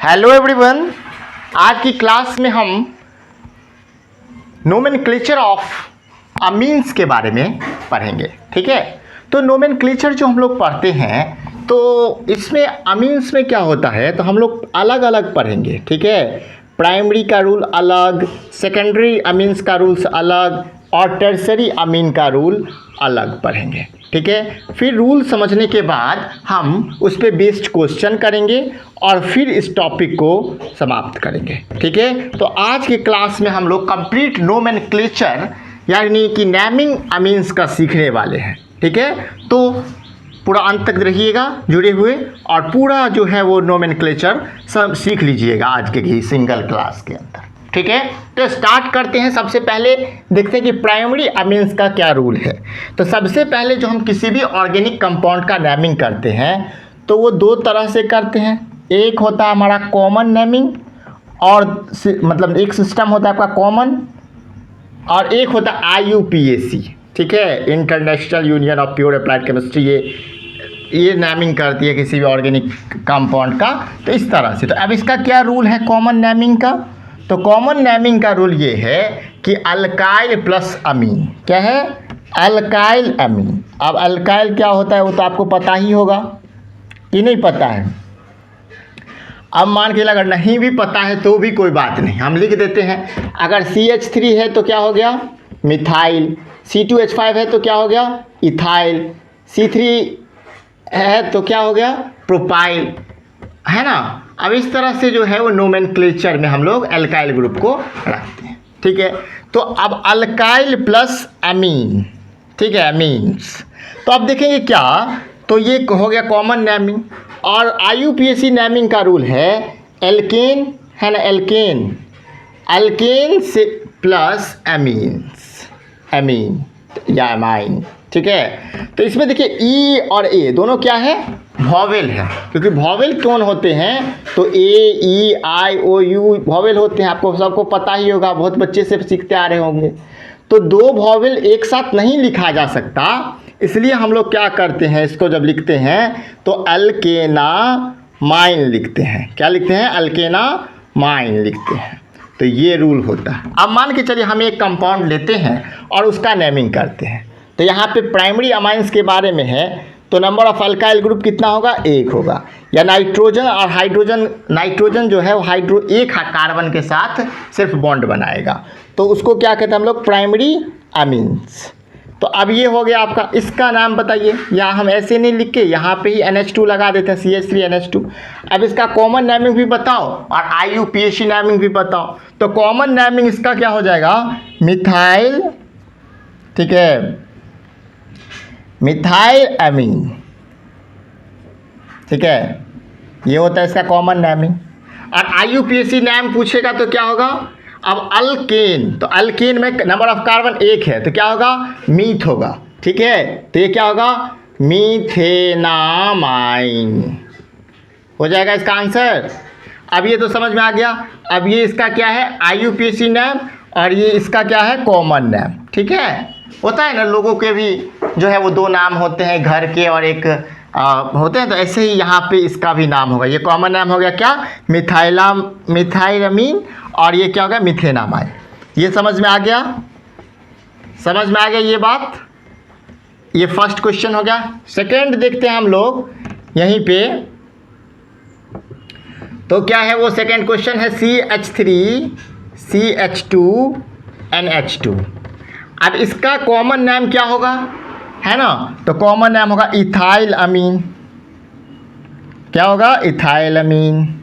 Hello everyone, आज की class में हम नोमेनक्लेचर ऑफ अमीन्स के बारे में पढ़ेंगे। ठीक है, तो नोमेनक्लेचर जो हम लोग पढ़ते हैं तो इसमें अमीन्स में क्या होता है तो हम लोग अलग अलग पढ़ेंगे। ठीक है, प्राइमरी का रूल अलग, सेकेंडरी अमीन्स का रूल्स अलग और टर्सरी अमीन का रूल अलग पढ़ेंगे। ठीक है, फिर रूल समझने के बाद हम उस पर बेस्ड क्वेश्चन करेंगे और फिर इस टॉपिक को समाप्त करेंगे। ठीक है, तो आज की क्लास में हम लोग कंप्लीट नोमेनक्लेचर यानी कि नेमिंग अमीन्स का सीखने वाले हैं। ठीक है, तो पूरा अंत तक रहिएगा जुड़े हुए और पूरा जो है वो नोमेनक्लेचर सब सीख लीजिएगा आज के ही सिंगल क्लास के अंदर। ठीक है, तो स्टार्ट करते हैं। सबसे पहले देखते हैं कि प्राइमरी अमीन्स का क्या रूल है। तो सबसे पहले जो हम किसी भी ऑर्गेनिक कंपाउंड का नेमिंग करते हैं तो वो दो तरह से करते हैं। एक होता है हमारा कॉमन नेमिंग और मतलब एक सिस्टम होता है आपका कॉमन और एक होता है IUPAC। ठीक है, international union of pure applied chemistry, ये नेमिंग करती है किसी भी ऑर्गेनिक कंपाउंड का। तो इस तरह से, तो अब इसका क्या रूल है कॉमन नेमिंग का। तो कॉमन नेमिंग का रूल ये है कि अल्काइल प्लस अमीन। क्या है? अल्काइल अमीन। अब अल्काइल क्या होता है वो तो आपको पता ही होगा कि नहीं पता है। अब मान के अगर नहीं भी पता है तो भी कोई बात नहीं, हम लिख देते हैं। अगर CH3 है तो क्या हो गया? मिथाइल। C2H5 है तो क्या हो गया? इथाइल। C3 है तो क्या हो गया? प्रोपाइल। है ना। अब इस तरह से जो है वो नोमेनक्लेचर में हम लोग अल्काइल ग्रुप को रखते हैं। ठीक है, तो अब अल्काइल प्लस अमीन। ठीक है, अमीन्स। तो अब देखेंगे क्या, तो ये हो गया कॉमन नेमिंग और IUPAC नेमिंग का रूल है एल्केन, है ना, एल्केन, अल्केन से प्लस अमीन्स, अमीन या अमाइन। ठीक है, तो इसमें देखिए E और A दोनों क्या है? वॉवेल है, क्योंकि वॉवेल कौन होते हैं तो A, E, I, O, U vowel होते हैं। आपको सबको पता ही होगा, बहुत बच्चे से सीखते आ रहे होंगे। तो दो वॉवेल एक साथ नहीं लिखा जा सकता, इसलिए हम लोग क्या करते हैं, इसको जब लिखते हैं तो अल्केना माइन लिखते हैं। क्या लिखते हैं? अल्केना माइन लिखते हैं। तो ये रूल होता है। अब मान के चलिए हम एक कंपाउंड लेते हैं और उसका नेमिंग करते हैं। तो यहाँ पे प्राइमरी अमाइंस के बारे में है, तो नंबर ऑफ अल्काइल ग्रुप कितना होगा? 1 होगा। या नाइट्रोजन और हाइड्रोजन, नाइट्रोजन जो है वो एक कार्बन के साथ सिर्फ बॉन्ड बनाएगा, तो उसको क्या कहते हैं हम लोग? Primary amines. तो अब ये हो गया आपका, इसका नाम बताइए। या हम ऐसे नहीं लिख के यहाँ पे ही NH2 लगा देते हैं, CH3NH2। अब इसका कॉमन नेमिंग भी बताओ और IUPAC नेमिंग भी बताओ। तो कॉमन नेमिंग इसका क्या हो जाएगा? मिथाइल। ठीक है, मिथाइल अमीन। ठीक है, ये होता है इसका कॉमन नेमिंग। और IUPAC नाम पूछेगा तो क्या होगा? अब अल्केन, तो अल्केन में नंबर ऑफ कार्बन 1 है तो क्या होगा? मीथ होगा। ठीक है, तो ये क्या होगा? मीथेनामाइन हो जाएगा इसका आंसर। अब ये तो समझ में आ गया। अब ये इसका क्या है? IUPAC नाम और ये इसका क्या है? कॉमन नाम। ठीक है, होता है ना लोगों के भी जो है वो दो नाम होते हैं, घर के और एक होते हैं, तो ऐसे ही यहाँ पे इसका भी नाम होगा। ये कॉमन नाम हो गया क्या? मिथाइलामीन और ये क्या हो गया? मिथेनामाइन। ये समझ में आ गया? समझ में आ गया ये बात? ये फर्स्ट क्वेश्चन हो गया। सेकंड देखते हैं हम लोग यहीं पे, तो क्या है वो सेकंड क्वेश्चन है CH3CH2NH2। अब इसका कॉमन नाम क्या होगा? है ना, तो कॉमन नाम होगा इथाइल अमीन। क्या होगा? इथाइल अमीन।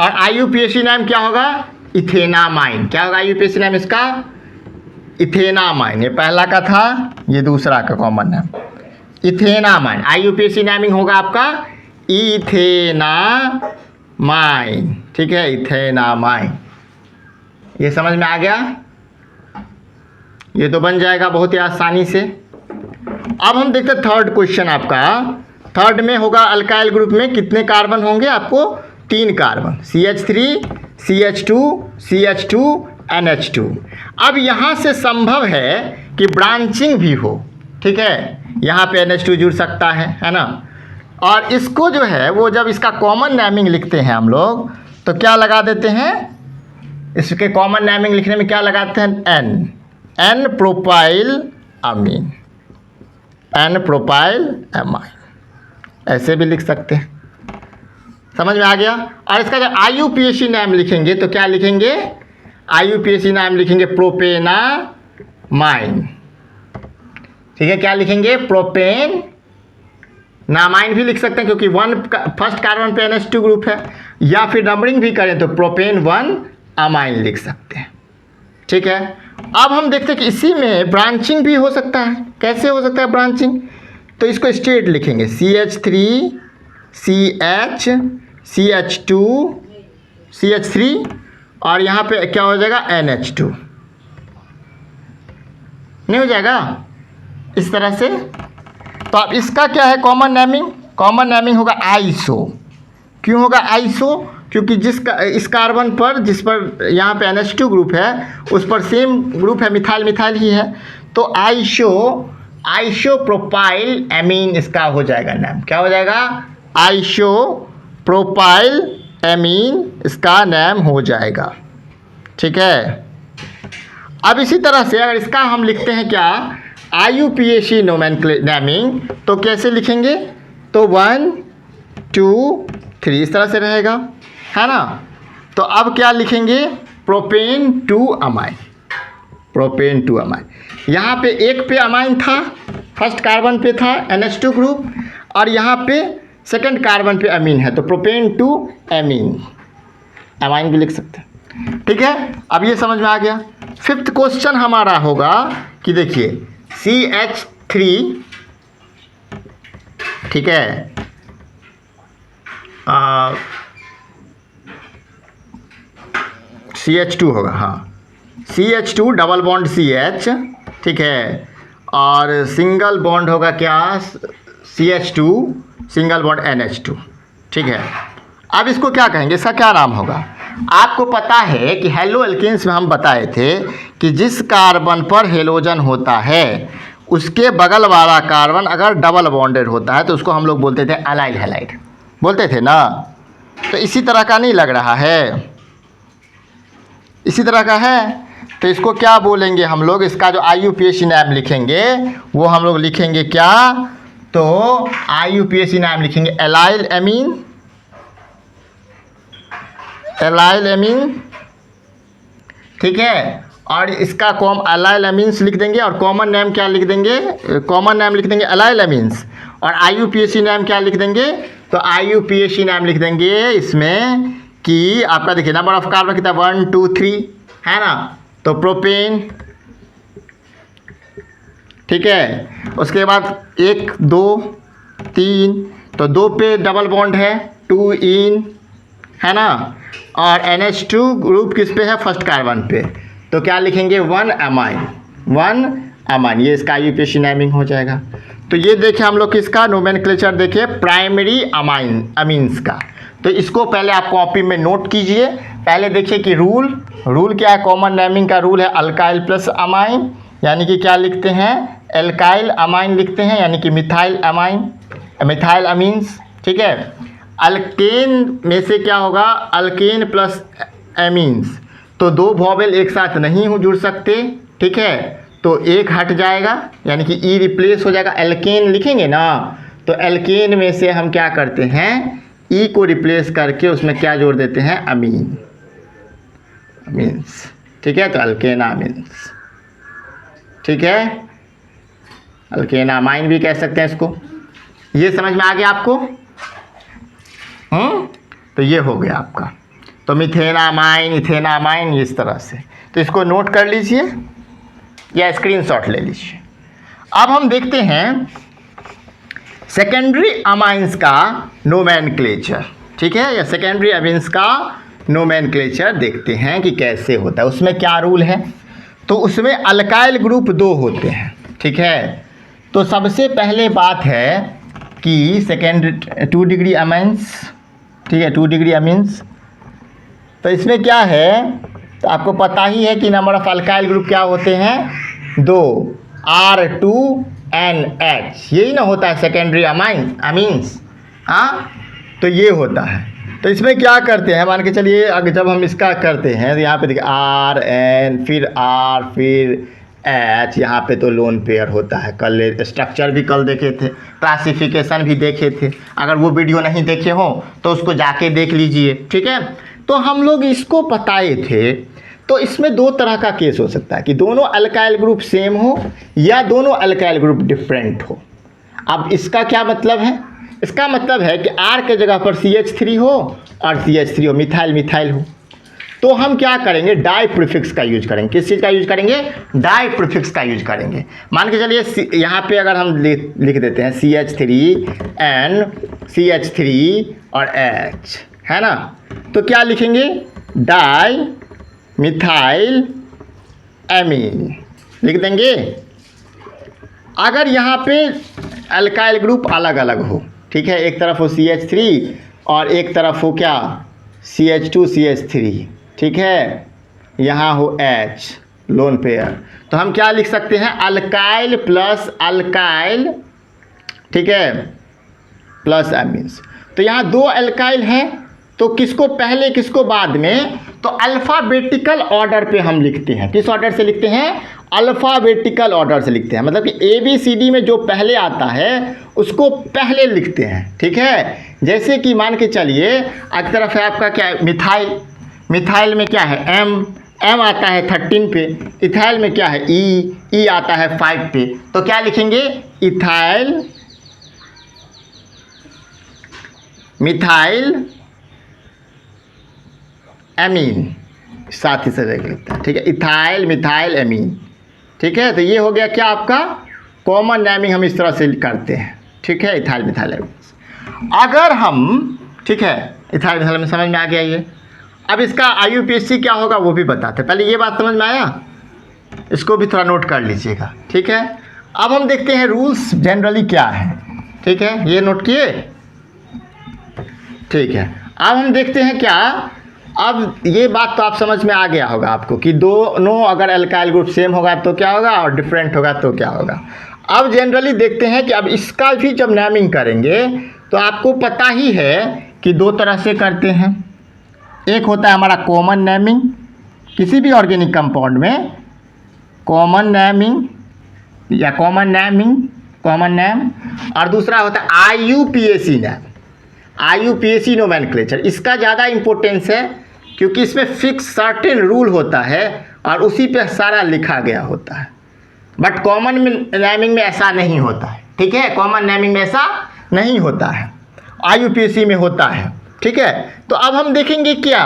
और IUPAC नाम क्या होगा? इथेनामाइन। क्या होगा IUPAC नाम इसका? इथेनामाइन। ये पहला का था, ये दूसरा का कॉमन नाम इथेनामाइन। IUPAC नामिंग होगा आपका इथेनामाइन। ठीक है, इथेनामाइन। ये समझ में आ गया? ये तो बन जाएगा बहुत ही आसानी से। अब हम देखते हैं थर्ड क्वेश्चन आपका। थर्ड में होगा अल्काइल ग्रुप में कितने कार्बन होंगे? आपको 3 carbon, CH3, CH2, CH2, NH2। अब यहाँ से संभव है कि ब्रांचिंग भी हो। ठीक है, यहाँ पे NH2 जुड़ सकता है ना। और इसको जो है वो जब इसका कॉमन नेमिंग लिखते हैं हम लोग तो क्या लगा देते हैं, इसके कॉमन नेमिंग लिखने में क्या लगाते हैं, एन प्रोपाइल अमीन, एन प्रोपाइल अमाइन, ऐसे भी लिख सकते हैं। समझ में आ गया। और इसका जब IUPAC नाम लिखेंगे तो क्या लिखेंगे, IUPAC नाम लिखेंगे प्रोपेनामाइन, ठीक है। क्या लिखेंगे, प्रोपेन नामाइन भी लिख सकते हैं क्योंकि फर्स्ट कार्बन पे NH2 ग्रुप है, या फिर नंबरिंग भी करें तो प्रोपेन 1 अमाइन लिख सकते हैं, ठीक है। अब हम देखते हैं कि इसी में ब्रांचिंग भी हो सकता है। कैसे हो सकता है ब्रांचिंग, तो इसको स्टेट लिखेंगे CH3 CH CH2 CH3 और यहाँ पे क्या हो जाएगा NH2, नहीं हो जाएगा इस तरह से। तो अब इसका क्या है कॉमन नेमिंग, कॉमन नेमिंग होगा आइसो। क्यों होगा आइसो, क्योंकि इस कार्बन पर जिस पर यहाँ पे NH2 ग्रुप है उस पर सेम ग्रुप है, मिथाइल मिथाइल ही है, तो आइसोप्रोपाइल एमीन इसका हो जाएगा नाम। क्या हो जाएगा, आइसोप्रोपाइल एमीन इसका नाम हो जाएगा, ठीक है। अब इसी तरह से अगर इसका हम लिखते हैं क्या, IUPAC नेमिंग, तो कैसे लिखेंगे, तो 1 2 3 इस तरह से रहेगा, है ना। तो अब क्या लिखेंगे, प्रोपेन 2 अमाइन, प्रोपेन 2 अमाइन। यहाँ पे एक पे अमाइन था, फर्स्ट कार्बन पे था NH2 ग्रुप, और यहाँ पे सेकंड कार्बन पे अमीन है, तो प्रोपेन 2 एमीन, अमाइन भी लिख सकते हैं, ठीक है। अब ये समझ में आ गया। फिफ्थ क्वेश्चन हमारा होगा कि देखिए CH3, ठीक है, CH2 होगा, हाँ CH2 डबल बॉन्ड CH, ठीक है, और सिंगल बॉन्ड होगा क्या, CH2 सिंगल बॉन्ड NH2, ठीक है। अब इसको क्या कहेंगे, इसका क्या नाम होगा। आपको पता है कि हेलो एल्केन्स में हम बताए थे कि जिस कार्बन पर हेलोजन होता है उसके बगल वाला कार्बन अगर डबल बॉन्डेड होता है तो उसको हम लोग बोलते थे अलाइल हैलाइड, बोलते थे ना। तो इसी तरह का नहीं लग रहा है, इसी तरह का है, तो इसको क्या बोलेंगे हम लोग, इसका जो IUPAC नाम लिखेंगे वो हम लोग लिखेंगे क्या, तो IUPAC नाम लिखेंगे एलाइल एमीन, एलाइल एमीन, ठीक है। और इसका एलाइल एमीन्स लिख देंगे और कॉमन नेम क्या लिख देंगे, कॉमन नेम लिख देंगे एलाइल एमीन्स, और IUPAC नाम क्या लिख देंगे, तो IUPAC नाम लिख देंगे इसमें कि आपका देखिए नंबर ऑफ कार्बन कितना 1 2 3 है ना, तो प्रोपेन, ठीक है। उसके बाद 1 2 3, तो 2 पे डबल बॉन्ड है 2 इन, है ना, और NH2 ग्रुप किस पे है, फर्स्ट कार्बन पे, तो क्या लिखेंगे 1 अमाइन, 1 अमाइन, ये इसका IUPAC नेमिंग हो जाएगा। तो ये देखें हम लोग किसका नोमेनक्लेचर देखें, प्राइमरी अमीन्स का। तो इसको पहले आप कॉपी में नोट कीजिए। पहले देखिए कि रूल क्या है, कॉमन नेमिंग का रूल है अल्काइल प्लस अमाइन, यानी कि क्या लिखते हैं, एल्काइल अमाइन लिखते हैं, यानी कि मिथाइल अमाइन, मिथाइल अमीन्स, ठीक है। अल्केन में से क्या होगा, अल्केन प्लस एमीन्स, तो 2 वॉवेल एक साथ नहीं जुड़ सकते, ठीक है, तो एक हट जाएगा, यानी कि ई रिप्लेस हो जाएगा। एल्केन लिखेंगे ना, तो एल्केन में से हम क्या करते हैं, ई को रिप्लेस करके उसमें क्या जोड़ देते हैं, अमीन, अमीन्स, ठीक है, तो अल्केनामीन्स, ठीक है, अल्केनामाइन भी कह सकते हैं इसको। ये समझ में आ गया आपको, तो ये हो गया आपका, तो मिथेनामाइन, इथेनामाइन, इस तरह से। तो इसको नोट कर लीजिए या स्क्रीनशॉट ले लीजिए। अब हम देखते हैं सेकेंडरी अमाइंस का नोमेनक्लेचर, ठीक है, या सेकेंडरी अमीन्स का नोमेनक्लेचर देखते हैं कि कैसे होता है, उसमें क्या रूल है। तो उसमें अल्काइल ग्रुप 2 होते हैं, ठीक है। तो सबसे पहले बात है कि सेकेंड 2 डिग्री अमाइंस, ठीक है, 2 डिग्री अमीन्स। तो इसमें क्या है, तो आपको पता ही है कि नंबर ऑफ अल्काइल ग्रुप क्या होते हैं, 2, R2NH, यही ना होता है सेकेंडरी अमीन्स, हाँ, तो ये होता है। तो इसमें क्या करते हैं, मान के चलिए अगर जब हम इसका करते हैं तो यहाँ पे देखिए आर एन फिर आर फिर एच, यहाँ पे तो लोन पेयर होता है। कल स्ट्रक्चर भी कल देखे थे, क्लासिफिकेशन भी देखे थे, अगर वो वीडियो नहीं देखे हो तो उसको जाके देख लीजिए, ठीक है। तो हम लोग इसको बताए थे। तो इसमें दो तरह का केस हो सकता है कि दोनों अल्काइल ग्रुप सेम हो या दोनों अल्काइल ग्रुप डिफरेंट हो। अब इसका क्या मतलब है, इसका मतलब है कि R के जगह पर CH3 हो और CH3 हो, मिथाइल मिथाइल हो, तो हम क्या करेंगे, डाई प्रीफिक्स का यूज करेंगे। किस चीज़ का यूज करेंगे, डाई प्रीफिक्स का यूज करेंगे। मान के चलिए यहाँ पे अगर हम लिख देते हैं CH3N CH3 और H, है ना, तो क्या लिखेंगे, डाई मिथाइल एमीन लिख देंगे। अगर यहाँ पे अल्काइल ग्रुप अलग अलग हो, ठीक है, एक तरफ हो CH3 और एक तरफ हो क्या CH2 CH3, ठीक है, यहाँ हो H लोन पेयर, तो हम क्या लिख सकते हैं, अल्काइल प्लस अल्काइल, ठीक है, प्लस एमीन्स। तो यहाँ दो अल्काइल हैं, तो किसको पहले किसको बाद में, तो अल्फ़ाबेटिकल ऑर्डर पे हम लिखते हैं। किस ऑर्डर से लिखते हैं, अल्फ़ाबेटिकल ऑर्डर से लिखते हैं। मतलब कि ABCD में जो पहले आता है उसको पहले लिखते हैं, ठीक है। जैसे कि मान के चलिए एक तरफ है आपका क्या है, मिथाइल, मिथाइल में क्या है M आता है 13 पे, इथाइल में क्या है E आता है 5 पे, तो क्या लिखेंगे, इथाइल मिथाइल एमीन, साथ ही से लिखता है, ठीक है, इथाइल मिथाइल एमीन, ठीक है। तो ये हो गया क्या आपका कॉमन नेमिंग, हम इस तरह से करते हैं, ठीक है, इथाइल मिथाइल एमीन। अगर हम, ठीक है, इथाइल मिथाइल में समझ में आ गया ये। अब इसका IUPAC क्या होगा वो भी बताते हैं, पहले ये बात समझ में आया, इसको भी थोड़ा नोट कर लीजिएगा, ठीक है। अब हम देखते हैं रूल्स जनरली क्या है, ठीक है, ये नोट किए, ठीक है। अब हम देखते हैं क्या, अब ये बात तो आप समझ में आ गया होगा आपको कि दोनों अगर अल्काइल ग्रुप सेम होगा तो क्या होगा और डिफरेंट होगा तो क्या होगा। अब जनरली देखते हैं कि अब इसका भी जब नेमिंग करेंगे तो आपको पता ही है कि दो तरह से करते हैं। एक होता है हमारा कॉमन नेमिंग, किसी भी ऑर्गेनिक कंपाउंड में कॉमन नेमिंग या कॉमन नेम, और दूसरा होता है IUPAC नेम, IUPAC नोमेनक्लेचर। इसका ज़्यादा इम्पोर्टेंस है क्योंकि इसमें फिक्स सर्टेन रूल होता है और उसी पे सारा लिखा गया होता है। बट कॉमन नेमिंग में ऐसा नहीं होता है, ठीक है, कॉमन नेमिंग में ऐसा नहीं होता है, IUPAC में होता है, ठीक है। तो अब हम देखेंगे क्या,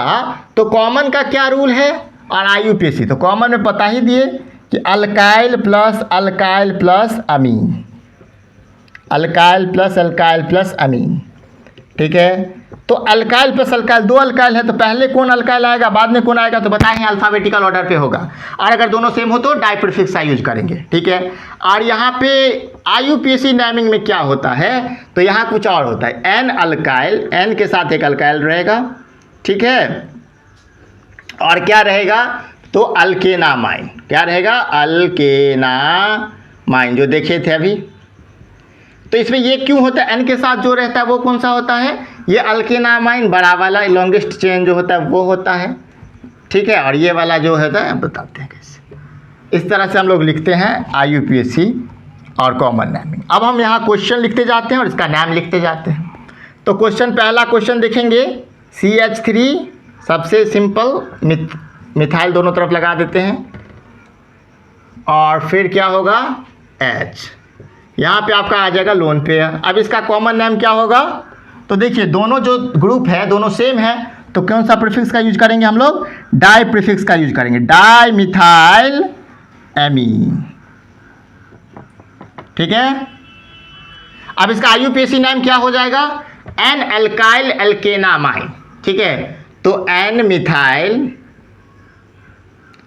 तो कॉमन का क्या रूल है और IUPAC, तो कॉमन में पता ही दिए कि अल्काइल प्लस अमीन, अल्काइल प्लस अमीन, ठीक है। तो अल्काइल प्लस अल्काइल, दो अल्काइल है तो पहले कौन अल्काइल आएगा बाद में कौन आएगा, तो बताएं अल्फ़ाबेटिकल ऑर्डर पे होगा। और अगर दोनों सेम हो तो डाई प्रीफिक्स का यूज करेंगे, ठीक है। और यहाँ पे IUPAC नेमिंग में क्या होता है, तो यहाँ कुछ और होता है, N अल्काइल, N के साथ एक अल्काइल रहेगा, ठीक है, और क्या रहेगा, तो अल्केनामाइन, क्या रहेगा, अल्केनामाइन, जो देखे थे अभी। तो इसमें ये क्यों होता है, N के साथ जो रहता है वो कौन सा होता है, ये अल्केनामाइन, बड़ा वाला लॉन्गेस्ट चेन जो होता है वो होता है, ठीक है। और ये वाला जो होता है बताते हैं कैसे। इस तरह से हम लोग लिखते हैं IUPAC और कॉमन नेमिंग। अब हम यहाँ क्वेश्चन लिखते जाते हैं और इसका नाम लिखते जाते हैं। तो क्वेश्चन, पहला क्वेश्चन देखेंगे, CH3 सबसे सिंपल, मिथाइल दोनों तरफ लगा देते हैं, और फिर क्या होगा H, यहाँ पे आपका आ जाएगा लोन पेयर। अब इसका कॉमन नेम क्या होगा, तो देखिए दोनों जो ग्रुप है दोनों सेम है, तो कौन सा प्रीफिक्स का यूज करेंगे हम लोग, डाई प्रीफिक्स का यूज करेंगे, डाई मिथाइल एमीन, ठीक है। अब इसका IUPAC नेम क्या हो जाएगा, N अल्काइल एल्केनामाइन, ठीक है। तो N मिथाइल,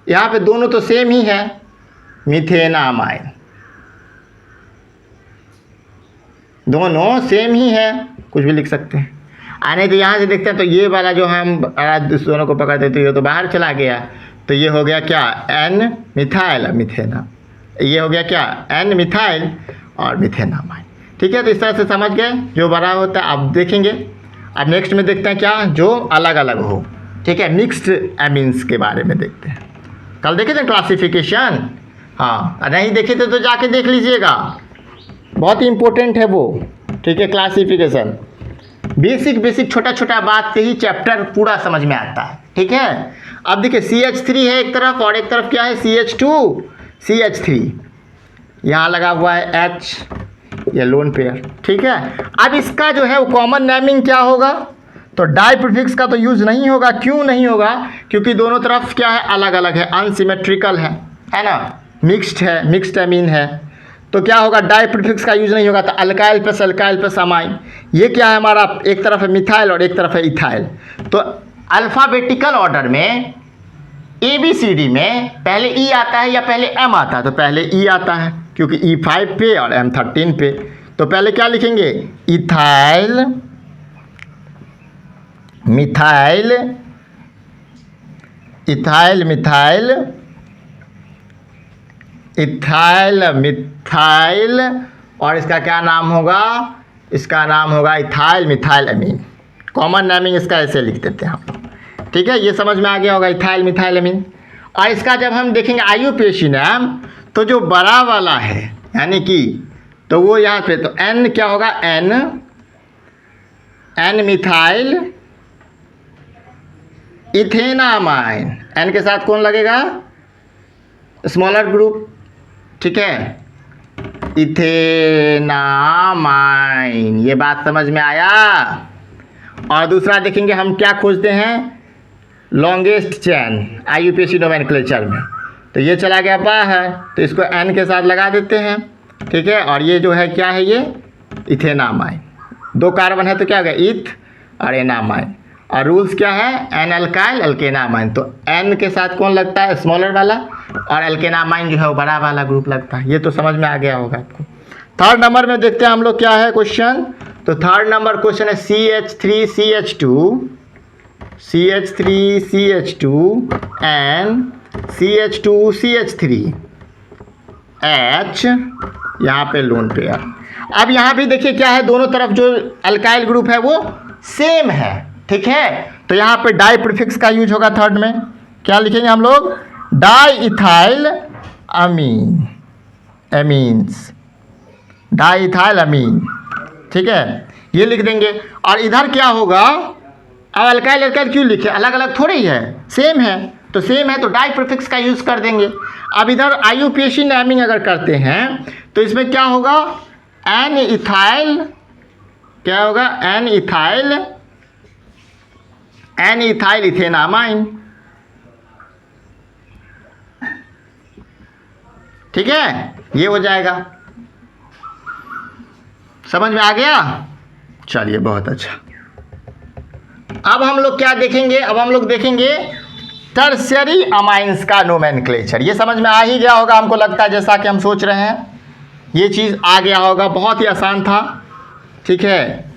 यहाँ पे दोनों तो सेम ही है, मिथेनामाइन, दोनों सेम ही है, कुछ भी लिख सकते हैं। आने तो यहाँ से देखते हैं, तो ये वाला जो हम दोनों को पकड़ते तो ये तो बाहर चला गया, तो ये हो गया क्या, N मिथाइल मिथेना, ये हो गया क्या, N मिथाइल और मिथेनामाइन, ठीक है, तो इस तरह से समझ गए जो बड़ा होता है। अब देखेंगे, अब नेक्स्ट में देखते हैं क्या जो अलग अलग हो। ठीक है, मिक्स्ड एमीन्स के बारे में देखते हैं। कल देखे थे क्लासिफिकेशन, हाँ नहीं देखे थे तो जाके देख लीजिएगा, बहुत ही इम्पोर्टेंट है वो। ठीक है, क्लासिफिकेशन बेसिक छोटा छोटा बात से ही चैप्टर पूरा समझ में आता है। ठीक है, अब देखिए CH3 है एक तरफ और एक तरफ क्या है CH2 CH3, यहाँ लगा हुआ है H, ये लोन पेयर। ठीक है, अब इसका जो है वो कॉमन नेमिंग क्या होगा, तो डाई प्रीफिक्स का तो यूज़ नहीं होगा। क्यों नहीं होगा, क्योंकि दोनों तरफ क्या है अलग अलग है, अनसिमेट्रिकल है ना, मिक्स्ड है, मिक्स्ड एमीन है, तो क्या होगा डाई प्रीफिक्स का यूज़ नहीं होगा। तो अल्काइल प्लस अमाइन, ये क्या है हमारा, एक तरफ है मिथाइल और एक तरफ है इथाइल। तो अल्फ़ाबेटिकल ऑर्डर में ABCD में पहले E आता है या पहले M आता है, तो पहले E आता है क्योंकि E 5 पे और M 13 पे। तो पहले क्या लिखेंगे, ethyl methyl, ethyl methyl, ethyl methyl, और इसका क्या नाम होगा, इसका नाम होगा इथाइल मिथाइल अमीन। कॉमन नेमिंग इसका ऐसे लिख देते हैं हम। ठीक है, ये समझ में आ गया होगा, इथाइल मिथाइल अमीन। और इसका जब हम देखेंगे IUPAC नाम, तो जो बड़ा वाला है यानी कि, तो वो यहाँ पे, तो N क्या होगा, N मिथाइल इथेनामाइन, N के साथ कौन लगेगा, स्मॉलर ग्रुप। ठीक है, इथेनामाइन, ये बात समझ में आया। और दूसरा देखेंगे हम क्या खोजते हैं, लॉन्गेस्ट चैन IUPAC नोमेनक्लेचर में, तो ये चला गया बाहर, तो इसको N के साथ लगा देते हैं। ठीक है, और ये जो है क्या है, ये इथेनामाइन, 2 कार्बन है तो क्या हो गया इथ और एनामाइन। और रूल्स क्या है, N अल्काइल अल्केनामाइन, तो N के साथ कौन लगता है, स्मॉलर वाला, और अल्केनामाइन जो है वो बड़ा वाला ग्रुप लगता है। ये तो समझ में आ गया होगा आपको। थर्ड नंबर में देखते हैं हम लोग क्या है क्वेश्चन, तो थर्ड नंबर क्वेश्चन है CH3CH2 एंड CH2CH3 H, यहाँ पे लोन पेयर। अब यहाँ भी देखिए क्या है, दोनों तरफ जो अल्काइल ग्रुप है वो सेम है। ठीक है, तो यहाँ पे डाई प्रीफिक्स का यूज होगा। थर्ड में क्या लिखेंगे हम लोग, डाई इथाइल अमीन, एमीन्स, डाई इथाइल अमीन। ठीक है, ये लिख देंगे। और इधर क्या होगा, अब अल्काइल अल्काइल क्यों लिखे, अलग अलग थोड़ी ही है, सेम है, तो सेम है तो डाई प्रीफिक्स का यूज़ कर देंगे। अब इधर IUPAC नेमिंग अगर करते हैं तो इसमें क्या होगा, N इथाइल, क्या होगा, N इथाइल इथेनामाइन। ठीक है, ये हो जाएगा, समझ में आ गया। चलिए बहुत अच्छा। अब हम लोग क्या देखेंगे, अब हम लोग देखेंगे टर्शियरी अमाइंस का नोमेनक्लेचर। ये समझ में आ ही गया होगा हमको लगता है, जैसा कि हम सोच रहे हैं ये चीज़ आ गया होगा, बहुत ही आसान था। ठीक है,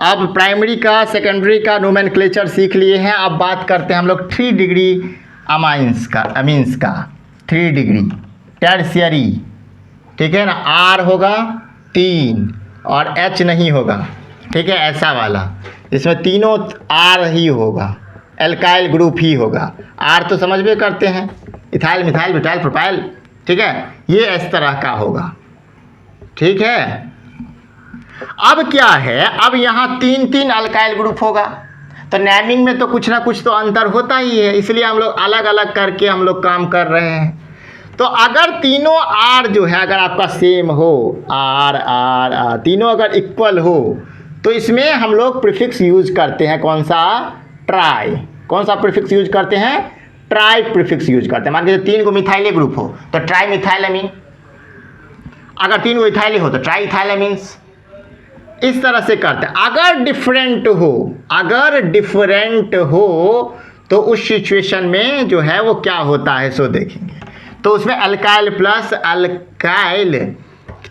अब प्राइमरी का सेकेंडरी का नोमेनक्लेचर सीख लिए हैं। अब बात करते हैं हम लोग 3 डिग्री अमाइंस का, अमीन्स का 3 डिग्री टर्शियरी। ठीक है ना, R होगा 3 और H नहीं होगा। ठीक है, ऐसा वाला, इसमें तीनों R ही होगा, एल्काइल ग्रुप ही होगा। R तो समझ में करते हैं, इथाइल मिथाइल ब्यूटाइल प्रोपाइल। ठीक है, ये इस तरह का होगा। ठीक है, अब क्या है, अब यहाँ 3 अल्काइल ग्रुप होगा, तो नेमिंग में तो कुछ ना कुछ तो अंतर होता ही है, इसलिए हम लोग अलग अलग करके हम लोग काम कर रहे हैं। तो अगर तीनों R जो है अगर आपका सेम हो, R तीनों अगर इक्वल हो, तो इसमें हम लोग प्रीफिक्स यूज करते हैं, कौन सा, ट्राई। कौन सा प्रीफिक्स यूज करते हैं, ट्राई प्रीफिक्स यूज करते हैं। मान लीजिए 3 को मिथाइल ग्रुप हो तो ट्राई मिथाइल अमीन, अगर 3 को इथाइल हो तो ट्राई इथाइल अमीन्स, इस तरह से करते हैं। अगर डिफरेंट हो तो उस सिचुएशन में जो है वो क्या होता है सो देखेंगे। तो उसमें अल्काइल प्लस अल्काइल,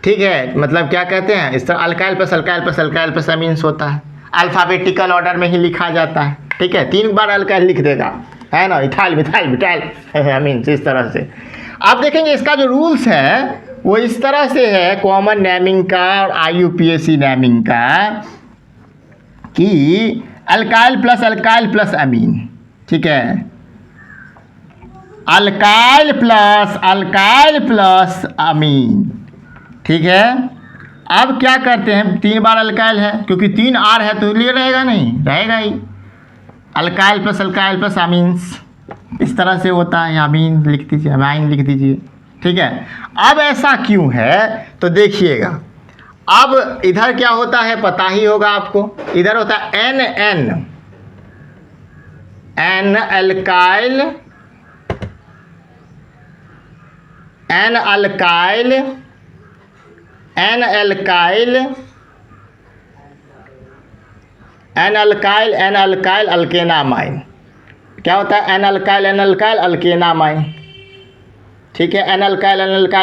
ठीक है, मतलब क्या कहते हैं, इस तरह अल्काइल प्लस अमीन्स होता है, अल्फ़ाबेटिकल ऑर्डर में ही लिखा जाता है। ठीक है, 3 बार अल्काइल लिख देगा, है ना, इथाइल मिथाइल ब्यूटाइल अमीन्स, इस तरह से। आप देखेंगे इसका जो रूल्स है वो इस तरह से है कॉमन नेमिंग का और IUPAC नेमिंग का कि अल्काइल प्लस अमीन, ठीक है, अल्काइल प्लस अमीन, ठीक है। अब क्या करते हैं, 3 बार अल्काइल है क्योंकि 3 R है तो लिए रहेगा नहीं, रहेगा ही, अल्काइल प्लस अमीन्स, इस तरह से होता है। अमीन लिख दीजिए, अमाइन लिख दीजिए, ठीक है। अब ऐसा क्यों है तो देखिएगा, अब इधर क्या होता है पता ही होगा आपको, इधर होता है एन अल्काइल अल्केनामाइन। क्या होता है एन अल्काइल अल्केनामाइन, ठीक है, एन अल्काइल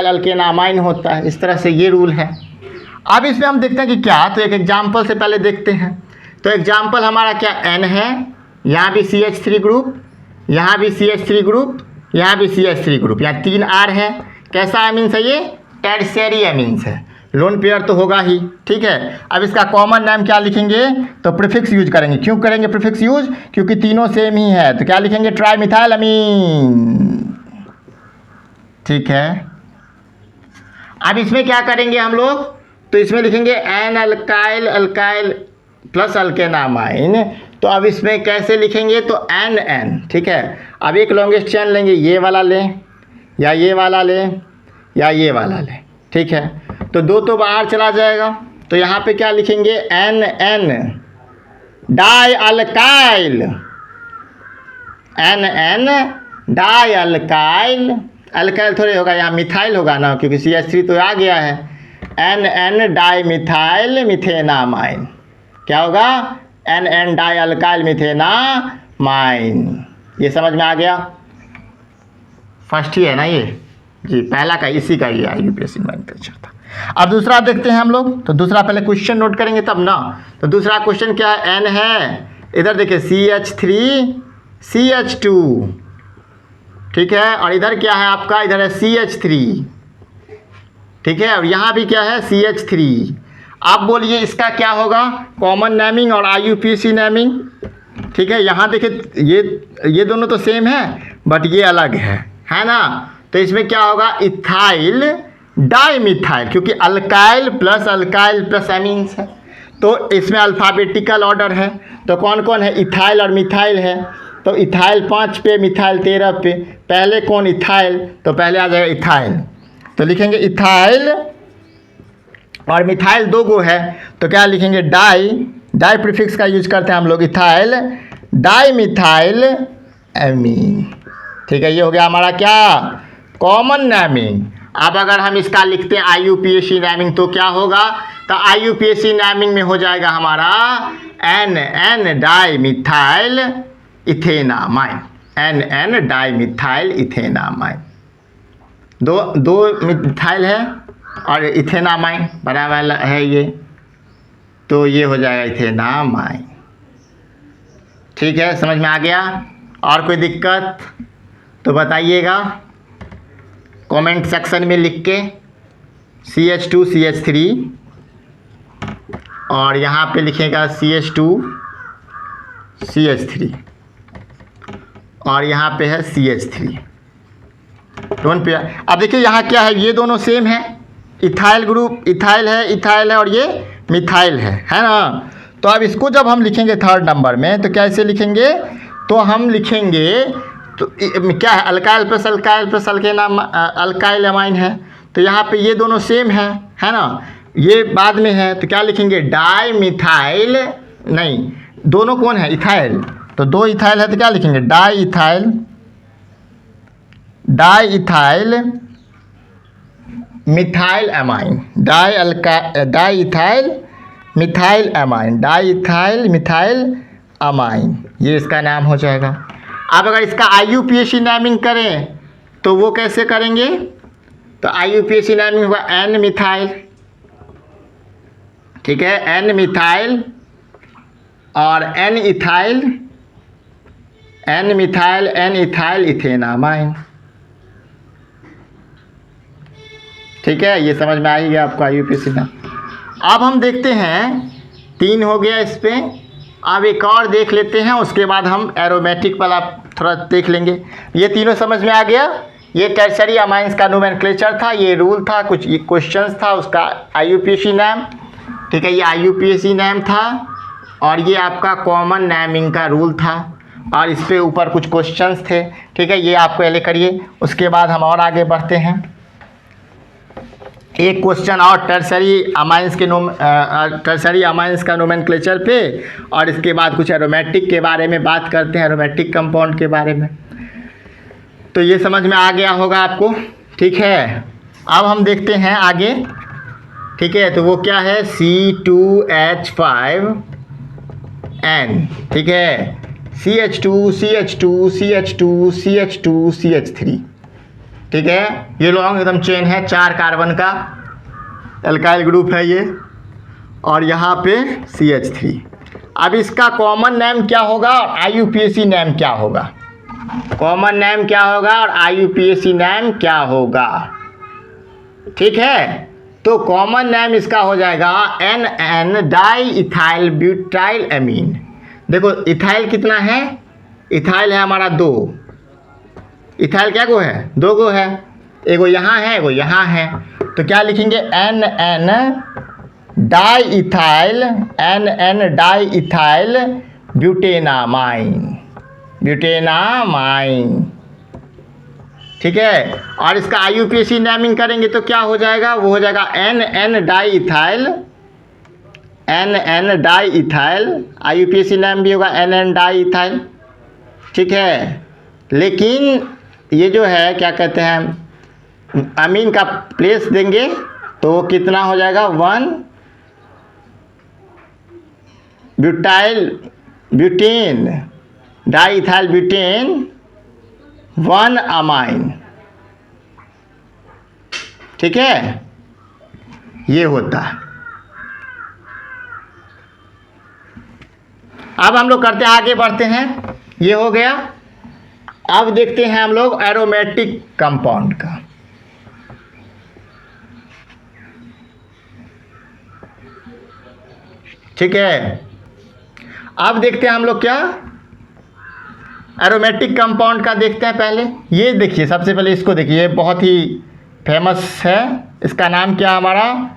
अल्केनामाइन होता है। इस तरह से ये रूल है। अब इसमें हम देखते हैं कि क्या, तो एक एग्जाम्पल से पहले देखते हैं। तो एग्जाम्पल हमारा क्या N है, यहाँ भी CH3 ग्रुप, यहाँ भी CH3 ग्रुप, यहाँ भी CH3 ग्रुप, यहाँ 3 R है। कैसा एमीन्स है ये, टर्शियरी एमीन्स है, लोन पेयर तो होगा ही, ठीक है। अब इसका कॉमन नाम क्या लिखेंगे, तो प्रीफिक्स यूज करेंगे। क्यों करेंगे प्रीफिक्स यूज, क्योंकि तीनों सेम ही है, तो क्या लिखेंगे, ट्राइमिथाइल अमीन, ठीक है। अब इसमें क्या करेंगे हम लोग, तो इसमें लिखेंगे एन अल्काइल प्लस अल्केनामाइन। तो अब इसमें कैसे लिखेंगे, तो एन, ठीक है। अब एक लॉन्गेस्ट चेन लेंगे, ये वाला लें या ये वाला लें या ये वाला लें, ठीक है। तो 2 तो बाहर चला जाएगा, तो यहाँ पे क्या लिखेंगे, N di alkyl, di alkyl, alkyl थोड़े होगा, यहाँ मिथाइल होगा ना, क्योंकि CH3 तो आ गया है। एन डाई मिथाइल मिथेनामाइन, क्या होगा, एन डाई अल्काइल मिथेनामाइन। ये समझ में आ गया, फर्स्ट ही है ना ये जी, पहला का इसी का ये IUPAC नोमेनक्लेचर था। अब दूसरा देखते हैं हम लोग, तो दूसरा पहले क्वेश्चन नोट करेंगे तब ना। तो दूसरा क्वेश्चन क्या है, N है, इधर देखिए CH3 CH2, ठीक है, और इधर क्या है आपका, इधर है CH3, ठीक है, और यहाँ भी क्या है CH3। आप बोलिए इसका क्या होगा, कॉमन नेमिंग और IUPAC नेमिंग, ठीक है। यहाँ देखिए ये दोनों तो सेम है बट ये अलग है ना। तो इसमें क्या होगा, इथाइल डाइमिथाइल, क्योंकि अल्काइल प्लस एमीन्स है, तो इसमें अल्फ़ाबेटिकल ऑर्डर है। तो कौन कौन है, इथाइल और मिथाइल है। तो इथाइल 5 पे, मिथाइल 13 पे, पहले कौन, इथाइल, तो पहले आ जाएगा इथाइल। तो लिखेंगे इथाइल और मिथाइल 2 गो है, तो क्या लिखेंगे, डाई प्रीफिक्स का यूज करते हैं हम लोग, इथाइल डाइमिथाइल एमीन, ठीक है। ये हो गया हमारा क्या, कॉमन नेमिंग। अब अगर हम इसका लिखते हैं IUPAC नेमिंग तो क्या होगा, तो IUPAC नेमिंग में हो जाएगा हमारा N dimethyl ethanamine, N dimethyl ethanamine, दो मिथाइल है और इथेनामाइन बराबर है ये, तो ये हो जाएगा इथेनामाइन, ठीक है। समझ में आ गया, और कोई दिक्कत तो बताइएगा कमेंट सेक्शन में लिख के। CH2 CH3 और यहाँ पे लिखेगा CH2 CH3 और यहाँ पे है CH3 डोंट पे। अब देखिए यहाँ क्या है, ये दोनों सेम है, इथाइल ग्रुप, इथाइल है और ये मिथाइल है ना। तो अब इसको जब हम लिखेंगे थर्ड नंबर में, तो कैसे लिखेंगे, तो हम लिखेंगे, तो क्या है, अल्काइल प्लस अल्काइल अमाइन है, तो यहाँ पे ये दोनों सेम है ना, ये बाद में है, तो क्या लिखेंगे, डाई मिथाइल, नहीं दोनों कौन है, इथाइल, तो 2 इथाइल है, तो क्या लिखेंगे, di ethyl methyl amine, di ethyl methyl amine, ये इसका नाम हो जाएगा। अब अगर इसका IUPAC नेमिंग करें तो वो कैसे करेंगे, तो IUPAC नेमिंग होगा एन मिथाइल, ठीक है, एन मिथाइल और एन इथाइल इथेनामाइन, ठीक है, ये समझ में आ ही गया आपको IUPAC नाम। अब हम देखते हैं 3 हो गया इस पे। अब एक और देख लेते हैं, उसके बाद हम एरोमेटिक वाला थोड़ा देख लेंगे। ये तीनों समझ में आ गया। ये टर्शरी अमाइंस का नोमेनक्लेचर था, ये रूल था, कुछ क्वेश्चंस था, उसका IUPAC नाम। ठीक है, ये IUPAC नाम था और ये आपका कॉमन नेमिंग का रूल था और इस पे ऊपर कुछ क्वेश्चंस थे। ठीक है, ये आप पहले करिए, उसके बाद हम और आगे बढ़ते हैं। एक क्वेश्चन और टर्शरी अमाइंस का नोमेनक्लेचर पे, और इसके बाद कुछ एरोमेटिक के बारे में बात करते हैं, एरोमेटिक कंपाउंड के बारे में। तो ये समझ में आ गया होगा आपको। ठीक है, अब हम देखते हैं आगे। ठीक है, तो वो क्या है, C2H5N। ठीक है, CH2 CH2 CH2 CH2 CH3। ठीक है, ये लॉन्ग एकदम चेन है, 4 कार्बन का एल्काइल ग्रुप है ये, और यहाँ पे CH3। अब इसका कॉमन नेम क्या होगा और IUPAC नेम क्या होगा? कॉमन नेम क्या होगा और IUPAC नेम क्या होगा? ठीक है, तो कॉमन नेम इसका हो जाएगा NN di ethyl butyl amine. देखो इथाइल कितना है, इथाइल है हमारा 2। इथाइल क्या गो है, 2 गो है, एगो यहाँ है एगो यहाँ है। तो क्या लिखेंगे, NN डाई इथाइल ब्यूटेनामाइन। ठीक है, और इसका IUPAC नेमिंग करेंगे तो क्या हो जाएगा, वो हो जाएगा NN di ethyl. IUPAC name भी होगा NN डाई इथाइल। ठीक है, लेकिन ये जो है क्या कहते हैं, अमीन का प्लेस देंगे तो वो कितना हो जाएगा, 1 butane di ethyl butane 1 amine. ठीक है, ये होता है। अब हम लोग करते हैं, आगे बढ़ते हैं। ये हो गया। अब देखते हैं हम लोग एरोमेटिक कंपाउंड का। ठीक है, अब देखते हैं हम लोग क्या एरोमेटिक कंपाउंड का देखते हैं। पहले ये देखिए, सबसे पहले इसको देखिए, ये बहुत ही फेमस है। इसका नाम क्या, हमारा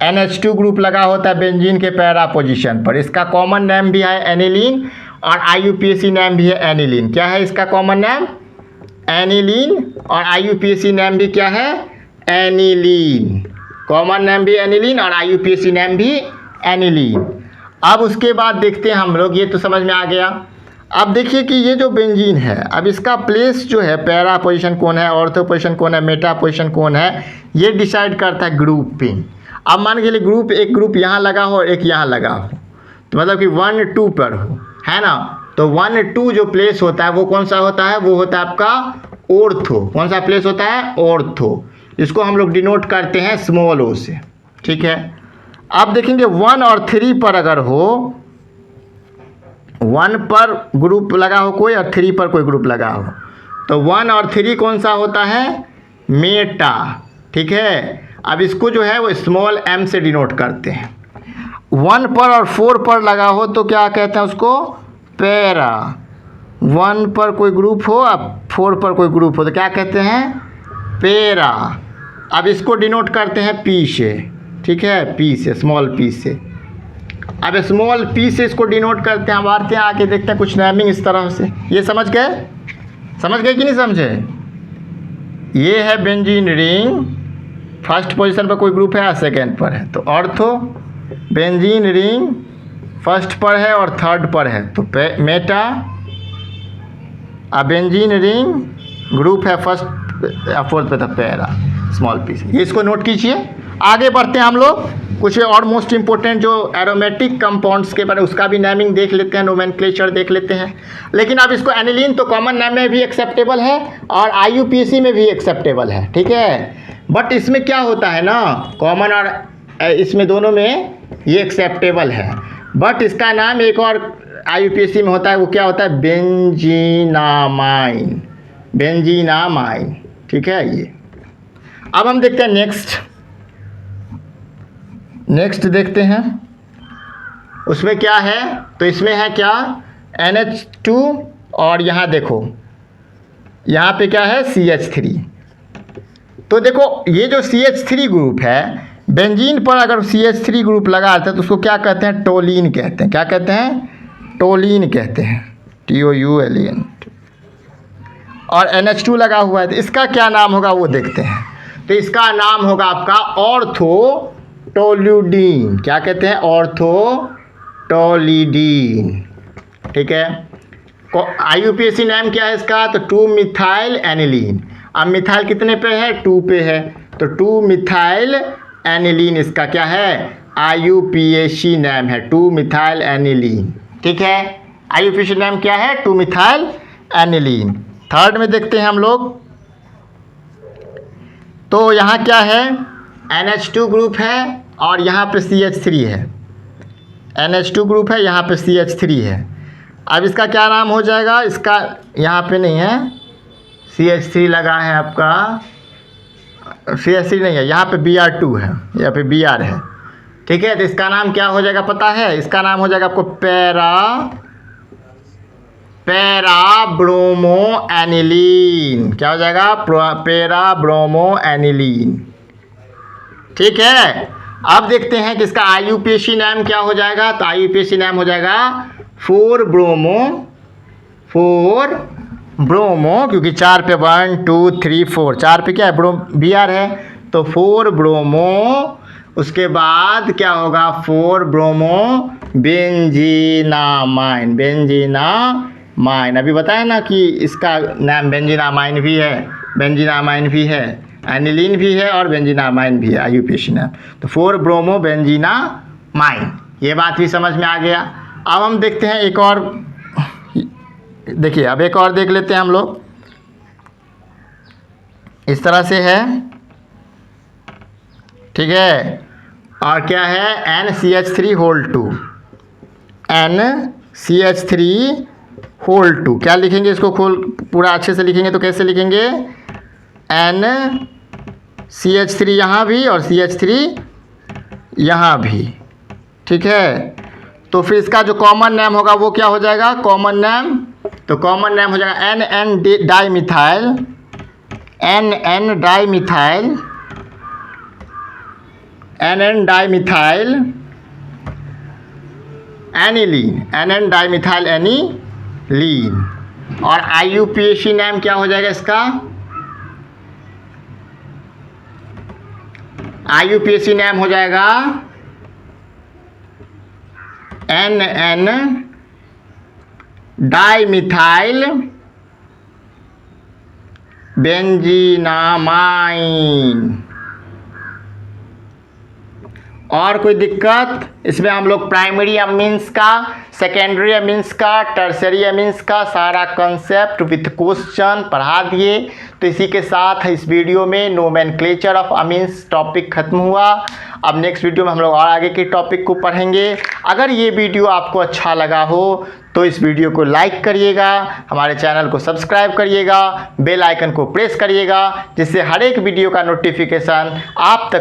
NH2 ग्रुप लगा होता है बेंजीन के पैरा पोजीशन पर। इसका कॉमन नेम भी है एनिलीन और IUPAC नेम भी है एनिलीन। क्या है इसका कॉमन नेम, एनिलीन, और IUPAC नेम भी क्या है, एनिलीन। कॉमन नेम भी एनिलीन और IUPAC नेम भी एनिलीन। अब उसके बाद देखते हैं हम लोग, ये तो समझ में आ गया। अब देखिए कि ये जो बेंजीन है, अब इसका प्लेस जो है, पैरा पोजीशन कौन है, ऑर्थो पोजीशन कौन है, मेटा पोजीशन कौन है, ये डिसाइड करता है ग्रुपिंग। अब मान के लिए ग्रुप, एक ग्रुप यहाँ लगा हो एक यहाँ लगा हो, तो मतलब कि 1 2 पर हो, है ना। तो 1 2 जो प्लेस होता है वो कौन सा होता है, वो होता है आपका ऑर्थो। कौन सा प्लेस होता है, ऑर्थो। इसको हम लोग डिनोट करते हैं स्मॉल ओ से। ठीक है, अब देखेंगे 1 और 3 पर अगर हो, 1 पर ग्रुप लगा हो कोई और 3 पर कोई ग्रुप लगा हो, तो 1 और 3 कौन सा होता है, मेटा। ठीक है, अब इसको जो है वो स्मॉल m से डिनोट करते हैं। 1 पर और 4 पर लगा हो तो क्या कहते हैं उसको, पैरा। 1 पर कोई ग्रुप हो अब 4 पर कोई ग्रुप हो तो क्या कहते हैं, पैरा। अब इसको डिनोट करते हैं p से। ठीक है, p से, स्मॉल p से। अब स्मॉल p से इसको डिनोट करते हैं। बढ़ते हैं आके देखते हैं कुछ नेमिंग इस तरह से। ये समझ गए कि नहीं समझे। ये है बेंजीन रिंग, फर्स्ट पोजीशन पर कोई ग्रुप है या सेकेंड पर है, तो ऑर्थो। बेंजीन रिंग फर्स्ट पर है और थर्ड पर है तो मेटा। अब बेंजीन रिंग ग्रुप है फर्स्ट या फोर्थ पे, तो पैरा, स्मॉल पी से। ये इसको नोट कीजिए। आगे बढ़ते हैं हम लोग, कुछ और मोस्ट इंपॉर्टेंट जो एरोमेटिक कंपाउंड्स के बारे में उसका भी नेमिंग देख लेते हैं, नोमेनक्लेचर देख लेते हैं। लेकिन अब इसको एनिलीन तो कॉमन नेम में भी एक्सेप्टेबल है और IUPAC में भी एक्सेप्टेबल है। ठीक है, बट इसमें क्या होता है ना, कॉमन और इसमें दोनों में ये एक्सेप्टेबल है, बट इसका नाम एक और IUPAC में होता है, वो क्या होता है, बेंजीनामाइन। ठीक है, ये अब हम देखते हैं नेक्स्ट देखते हैं उसमें क्या है। तो इसमें है क्या, NH2 और यहाँ देखो यहाँ पे क्या है CH3। तो देखो ये जो CH3 ग्रुप है, बेंजीन पर अगर CH3 ग्रुप लगा देते हैं तो उसको क्या कहते हैं, टोलीन कहते हैं। क्या कहते हैं, टोलीन कहते हैं, TOULEN। और NH2 लगा हुआ है तो इसका क्या नाम होगा वो देखते हैं। तो इसका नाम होगा आपका ऑर्थोटोल्यूडीन। क्या कहते हैं, ऑर्थोटोलिडीन। ठीक है, IUPAC नाम क्या है इसका, तो 2 मिथाइल एनिलीन। अब मिथाइल कितने पे है, 2 पे है, तो 2 मिथाइल एनिलीन इसका क्या है, IUPAC नाम है, 2 मिथाइल एनिलीन। ठीक है, IUPAC नाम क्या है, 2 मिथाइल एनिलीन। थर्ड में देखते हैं हम लोग। तो यहाँ क्या है, NH2 ग्रुप है और यहाँ पे CH3 है। NH2 ग्रुप है, यहाँ पे CH3 है। अब इसका क्या नाम हो जाएगा, इसका यहाँ पे नहीं है, CH3 लगा है आपका, CH3 नहीं है, यहाँ पे Br2 है, यहाँ पे Br है। ठीक है, तो इसका नाम क्या हो जाएगा पता है, इसका नाम हो जाएगा आपको पैरा ब्रोमो एनिलीन। क्या हो जाएगा, पैरा ब्रोमो एनिलीन। ठीक है, अब देखते हैं कि इसका IUPAC नाम क्या हो जाएगा। तो IUPAC नाम हो जाएगा 4 ब्रोमो, क्योंकि 4 पे 1 2 3 4, 4 पे क्या है, Br है, तो 4 ब्रोमो। उसके बाद क्या होगा, 4 ब्रोमो बेंजीनामाइन। अभी बताया ना कि इसका नाम बेंजीनामाइन भी है, एनिलीन भी है और बेंजीनामाइन भी है, IUPAC नाम। तो 4 ब्रोमो बेंजीनामाइन, ये बात भी समझ में आ गया। अब हम देखते हैं एक और, देखिए अब एक और देख लेते हैं हम लोग। इस तरह से है, ठीक है, और क्या है, NCH3 2 क्या लिखेंगे इसको, पूरा अच्छे से लिखेंगे तो कैसे लिखेंगे, NCH3 यहाँ भी और CH3 यहाँ भी। ठीक है, तो फिर इसका जो कॉमन नाम होगा वो क्या हो जाएगा, कॉमन नाम, तो कॉमन नाम हो जाएगा NN डाइमिथाइल एनिलीन। और IUPAC नाम क्या हो जाएगा इसका, IUPAC नाम हो जाएगा NN डाइमिथाइल बेंजीनामाइन। और कोई दिक्कत, इसमें हम लोग प्राइमरी अमीन्स का, सेकेंडरी अमीन्स का, टर्सरी अमीन्स का सारा कंसेप्ट विथ क्वेश्चन पढ़ा दिए। तो इसी के साथ इस वीडियो में नोमेनक्लेचर ऑफ अमीन्स टॉपिक खत्म हुआ। अब नेक्स्ट वीडियो में हम लोग और आगे के टॉपिक को पढ़ेंगे। अगर ये वीडियो आपको अच्छा लगा हो तो इस वीडियो को लाइक करिएगा, हमारे चैनल को सब्सक्राइब करिएगा, बेल आइकन को प्रेस करिएगा, जिससे हर एक वीडियो का नोटिफिकेशन आप तक